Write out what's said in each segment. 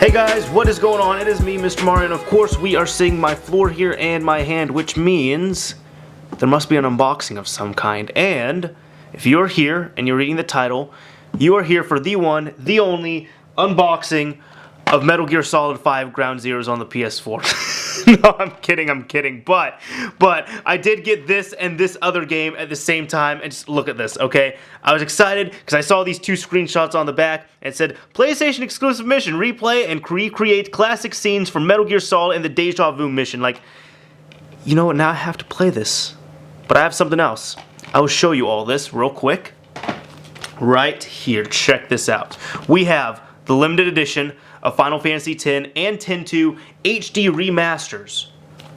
Hey guys, what is going on? It is me, Mr. Mario, and of course we are seeing my floor here and my hand, which means there must be an unboxing of some kind. And if you're here and you're reading the title, you are here for the one, the only unboxing of Metal Gear Solid 5 Ground Zeroes on the PS4. No, I'm kidding. But I did get this and this other game at the same time, and just look at this, okay? I was excited because I saw these two screenshots on the back and it said, PlayStation exclusive mission, replay and recreate classic scenes from Metal Gear Solid and the Deja Vu mission. Like, you know what, now I have to play this. But I have something else. I will show you all this real quick. Right here, check this out. We have the limited edition of Final Fantasy X and X-2 HD remasters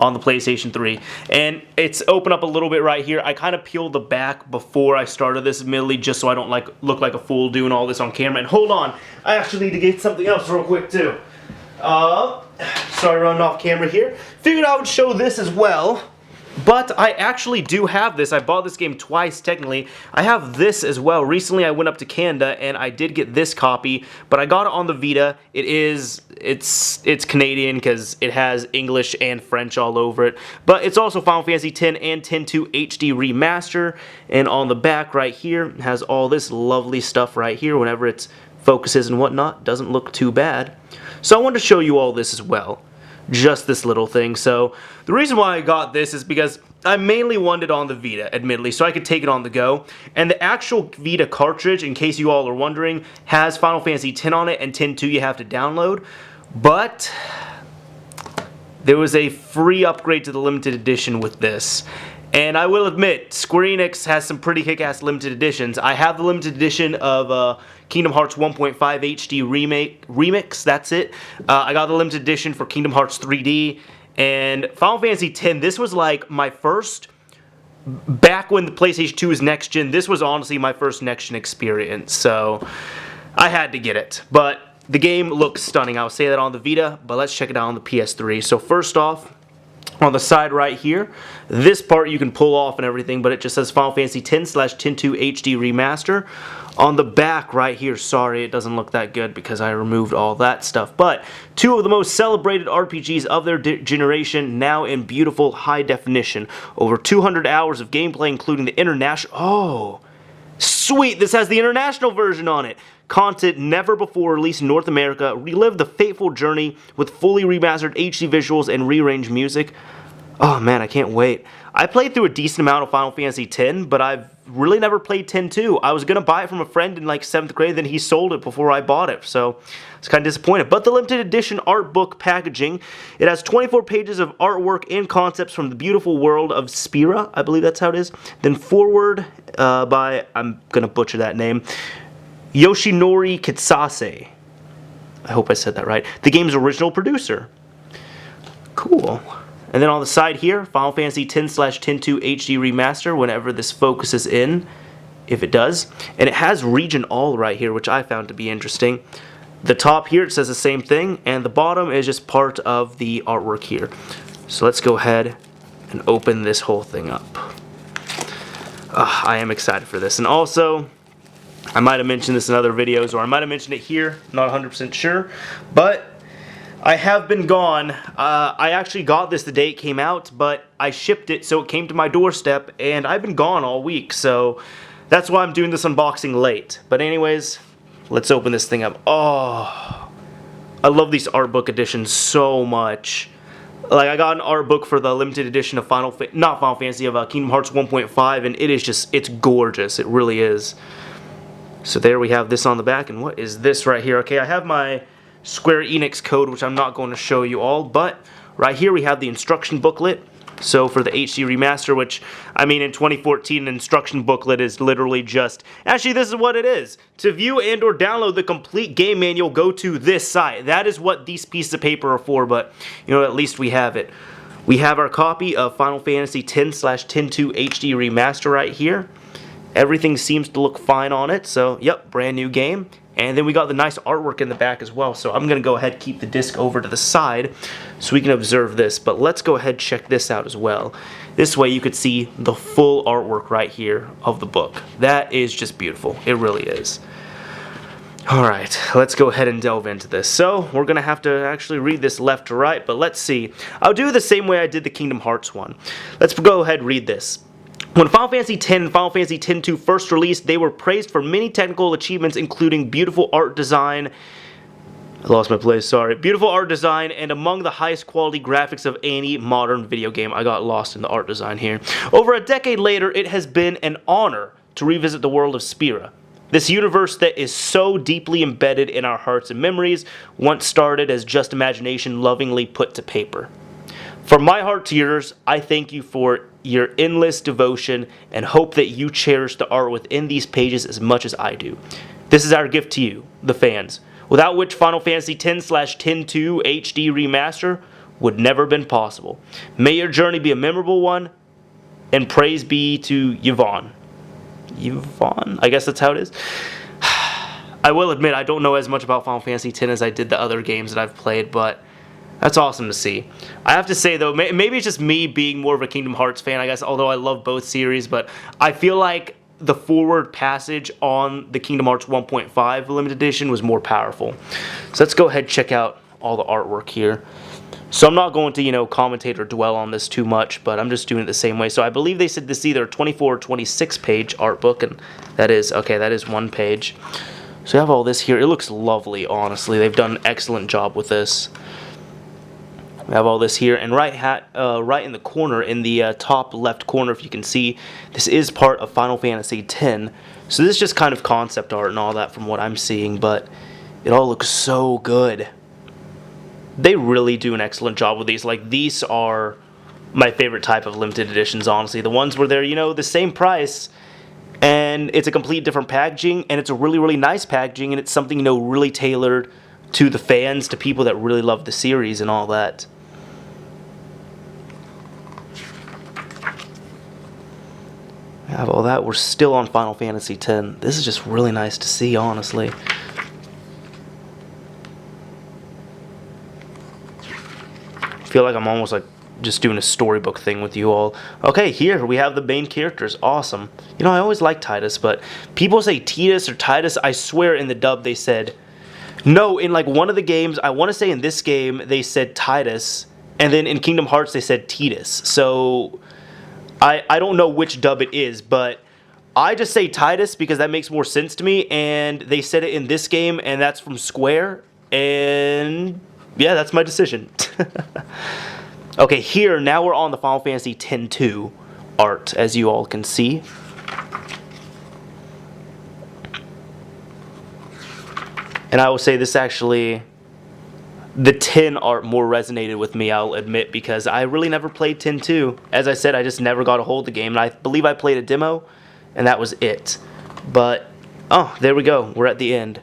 on the PlayStation 3. And it's open up a little bit right here. I kind of peeled the back before I started this, admittedly, just so I don't look like a fool doing all this on camera. And hold on, I actually need to get something else real quick too. Sorry, running off camera here. Figured I would show this as well. But I actually do have this. I bought this game twice, technically. I have this as well. Recently, I went up to Canada, and I did get this copy, but I got it on the Vita. It's Canadian, because it has English and French all over it. But it's also Final Fantasy X and X-2 HD Remaster, and on the back right here, it has all this lovely stuff right here. Whenever it focuses and whatnot, doesn't look too bad. So I wanted to show you all this as well. Just this little thing. So the reason why I got this is because I mainly wanted it on the Vita, admittedly, so I could take it on the go. And the actual Vita cartridge, in case you all are wondering, has Final Fantasy X on it, and X-2 you have to download. But there was a free upgrade to the limited edition with this. And I will admit, Square Enix has some pretty kick-ass limited editions. I have the limited edition of Kingdom Hearts 1.5 HD Remix, that's it. I got the limited edition for Kingdom Hearts 3D. And Final Fantasy X, this was like my first, back when the PlayStation 2 was next-gen, this was honestly my first next-gen experience. So I had to get it. But the game looks stunning. I'll say that on the Vita, but let's check it out on the PS3. So first off, on the side right here, this part you can pull off and everything, but it just says Final Fantasy X/X-2 HD Remaster. On the back right here, sorry it doesn't look that good because I removed all that stuff, but two of the most celebrated RPGs of their generation, now in beautiful high definition. Over 200 hours of gameplay, including the international... Oh, sweet! This has the international version on it. Content never before released in North America. Relive the fateful journey with fully remastered HD visuals and rearranged music. Oh man, I can't wait. I played through a decent amount of Final Fantasy X, but I've really never played X-2. I was going to buy it from a friend in like 7th grade, then he sold it before I bought it, so I was kind of disappointed. But the limited edition art book packaging, it has 24 pages of artwork and concepts from the beautiful world of Spira, I believe that's how it is. Then forward by, I'm going to butcher that name, Yoshinori Kitsase. I hope I said that right. The game's original producer. Cool. And then on the side here, Final Fantasy X/X-2 HD Remaster, whenever this focuses in, if it does. And it has region all right here, which I found to be interesting. The top here, it says the same thing, and the bottom is just part of the artwork here. So let's go ahead and open this whole thing up. I am excited for this. And also, I might have mentioned this in other videos, or I might have mentioned it here, not 100% sure, but I have been gone. I actually got this the day it came out, but I shipped it, so it came to my doorstep, and I've been gone all week, so that's why I'm doing this unboxing late. But anyways, let's open this thing up. Oh, I love these art book editions so much. Like, I got an art book for the limited edition of Kingdom Hearts 1.5, and it is just, it's gorgeous. It really is. So there we have this on the back, and what is this right here? Okay, I have my Square Enix code, which I'm not going to show you all, but right here we have the instruction booklet. So for the HD Remaster, which, I mean, in 2014, an instruction booklet is literally just... Actually, this is what it is. To view and or download the complete game manual, go to this site. That is what these pieces of paper are for, but, you know, at least we have it. We have our copy of Final Fantasy X/X-2 HD Remaster right here. Everything seems to look fine on it, so, yep, brand new game. And then we got the nice artwork in the back as well, so I'm going to go ahead and keep the disc over to the side so we can observe this. But let's go ahead and check this out as well. This way you could see the full artwork right here of the book. That is just beautiful. It really is. Alright, let's go ahead and delve into this. So, we're going to have to actually read this left to right, but let's see. I'll do it the same way I did the Kingdom Hearts one. Let's go ahead and read this. When Final Fantasy X and Final Fantasy X-2 first released, they were praised for many technical achievements, including beautiful art design. I lost my place, sorry. Beautiful art design and among the highest quality graphics of any modern video game. I got lost in the art design here. Over a decade later, it has been an honor to revisit the world of Spira. This universe that is so deeply embedded in our hearts and memories, once started as just imagination lovingly put to paper. From my heart to yours, I thank you for your endless devotion and hope that you cherish the art within these pages as much as I do. This is our gift to you, the fans, without which Final Fantasy X/X-2 HD Remaster would never have been possible. May your journey be a memorable one, and praise be to Yvonne. Yvonne? I guess that's how it is. I will admit I don't know as much about Final Fantasy X as I did the other games that I've played, but that's awesome to see. I have to say though, maybe it's just me being more of a Kingdom Hearts fan, I guess, although I love both series, but I feel like the forward passage on the Kingdom Hearts 1.5 limited edition was more powerful. So let's go ahead and check out all the artwork here. So I'm not going to, commentate or dwell on this too much, but I'm just doing it the same way. So I believe they said this is either a 24 or 26 page art book, and that is one page. So you have all this here. It looks lovely, honestly. They've done an excellent job with this. We have all this here, and right in the corner, in the top left corner, if you can see, this is part of Final Fantasy X. So this is just kind of concept art and all that from what I'm seeing, but it all looks so good. They really do an excellent job with these. Like, these are my favorite type of limited editions, honestly. The ones where they're, the same price, and it's a complete different packaging, and it's a really, really nice packaging, and it's something, really tailored to the fans, to people that really love the series and all that. We have all that. We're still on Final Fantasy X. This is just really nice to see, honestly. I feel like I'm almost like just doing a storybook thing with you all. Okay, here we have the Bane characters. Awesome. I always like Titus, but people say Titus or Titus. I swear in the dub they said, no, in like one of the games, I want to say in this game, they said Titus, and then in Kingdom Hearts they said Titus. So I don't know which dub it is, but I just say Titus because that makes more sense to me, and they said it in this game, and that's from Square, and yeah, that's my decision. Okay, here, now we're on the Final Fantasy X-2 art, as you all can see. And I will say this actually, the 10 art more resonated with me, I'll admit, because I really never played X-2. As I said, I just never got a hold of the game, and I believe I played a demo, and that was it. But, oh, there we go, we're at the end.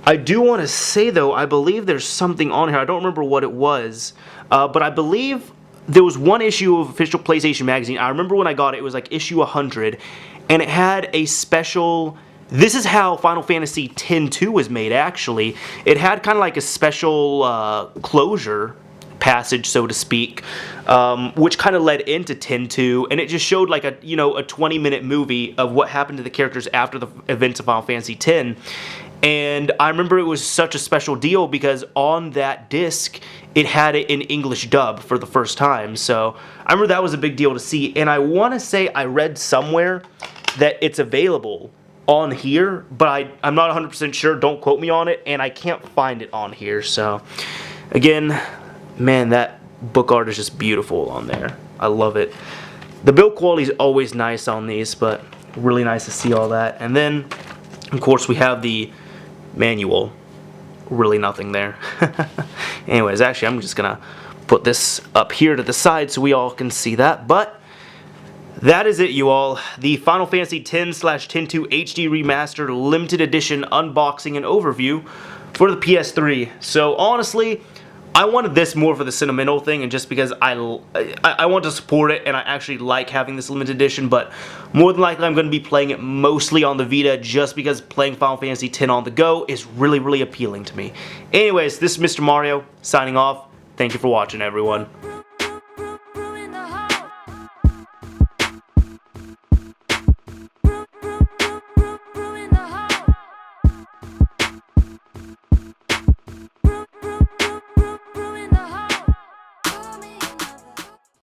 I do want to say, though, I believe there's something on here. I don't remember what it was, but I believe there was one issue of Official PlayStation Magazine. I remember when I got it, it was like issue 100, and it had a special... This is how Final Fantasy X-2 was made, actually. It had kind of like a special closure passage, so to speak, which kind of led into X-2, and it just showed like a 20-minute movie of what happened to the characters after the events of Final Fantasy X. And I remember it was such a special deal because on that disc, it had it in English dub for the first time. So I remember that was a big deal to see. And I want to say I read somewhere that it's available on here, but I'm not 100% sure. Don't quote me on it. And I can't find it on here. So again, man, that book art is just beautiful on there. I love it. The build quality is always nice on these, but really nice to see all that. And then, of course, we have the manual. Really nothing there. Anyways, actually, I'm just gonna put this up here to the side so we all can see that. But that is it, you all. The Final Fantasy X/X-2 HD Remastered Limited Edition unboxing and overview for the PS3. So honestly, I wanted this more for the sentimental thing, and just because I want to support it, and I actually like having this limited edition, but more than likely I'm going to be playing it mostly on the Vita, just because playing Final Fantasy X on the go is really, really appealing to me. Anyways, this is Mr. Mario, signing off. Thank you for watching, everyone.